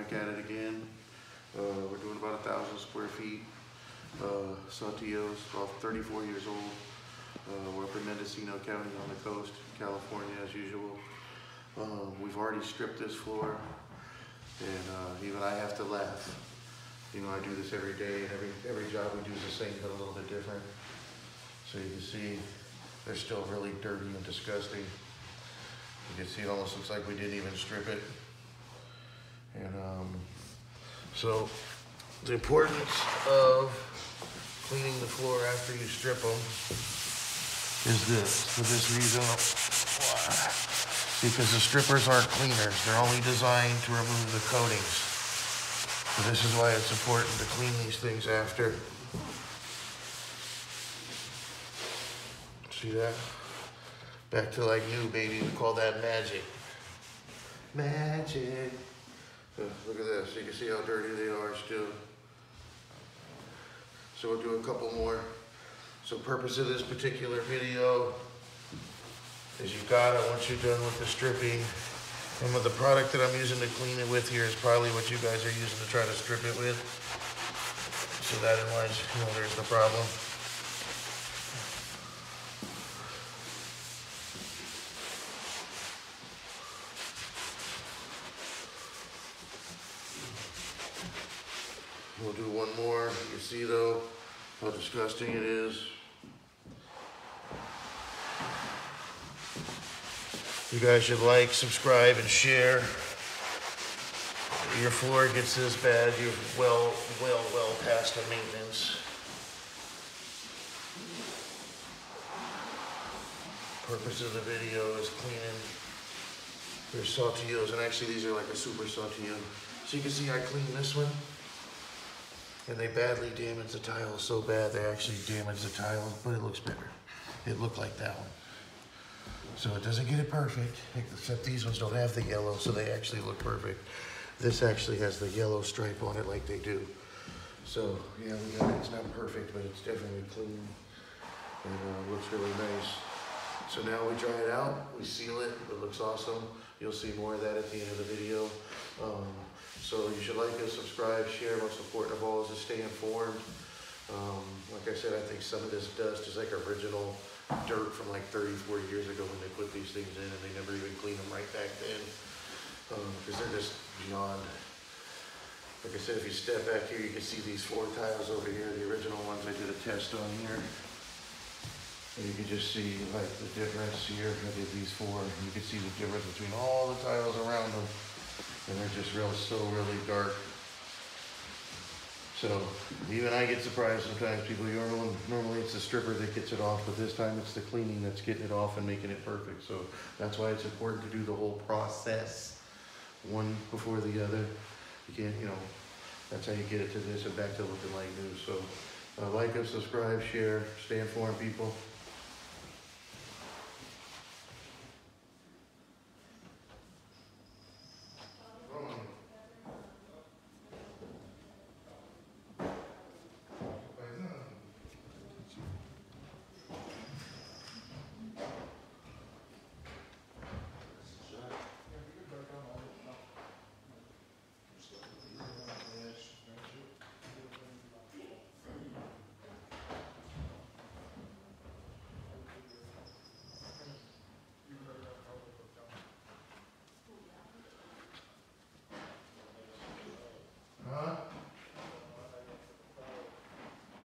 back at it again. We're doing about 1,000 square feet. Saltillo is about 34 years old. We're up in Mendocino County on the coast, California as usual. We've already stripped this floor, and even I have to laugh. You know, I do this every day, and every job we do is the same, but a little bit different. So you can see they're still really dirty and disgusting. You can see it almost looks like we didn't even strip it. And so the importance of cleaning the floor after you strip them is this, for this reason. Because the strippers aren't cleaners. They're only designed to remove the coatings. So this is why it's important to clean these things after. See that? Back to like new, baby. We call that magic. Magic. So look at this. You can see how dirty they are still. So we'll do a couple more. So purpose of this particular video is once you're done with the stripping, and with the product that I'm using to clean it with here is probably what you guys are using to try to strip it with. So that in lies, there's the problem. We'll do one more. You can see though how disgusting it is. You guys should like, subscribe, and share. Your floor gets this bad, you're well past the maintenance. Purpose of the video is cleaning. There's Saltillos, and actually these are like a super Saltillo. So you can see I cleaned this one, and they badly damaged the tile so bad they actually damaged the tile, but it looks better. It looked like that one. So it doesn't get it perfect, except these ones don't have the yellow, so they actually look perfect. This actually has the yellow stripe on it like they do. So yeah, it's not perfect, but it's definitely clean, and looks really nice. So now we dry it out, we seal it, it looks awesome. You'll see more of that at the end of the video. So you should like us, subscribe, share. Most important of all is to stay informed. Like I said, I think some of this dust is like original dirt from like 30, 40 years ago when they put these things in, and they never even cleaned them right back then. Because they're just beyond. Like I said, if you step back here, you can see these 4 tiles over here, the original ones I did a test on here. And you can just see like the difference here. I did these 4, and you can see the difference between all the tiles around them. And they're just really dark. So even I get surprised sometimes. People, normally it's the stripper that gets it off, but this time it's the cleaning that's getting it off and making it perfect. So that's why it's important to do the whole process, one before the other. You can't, that's how you get it to this and back to looking like new. So like us, subscribe, share, stay informed, people.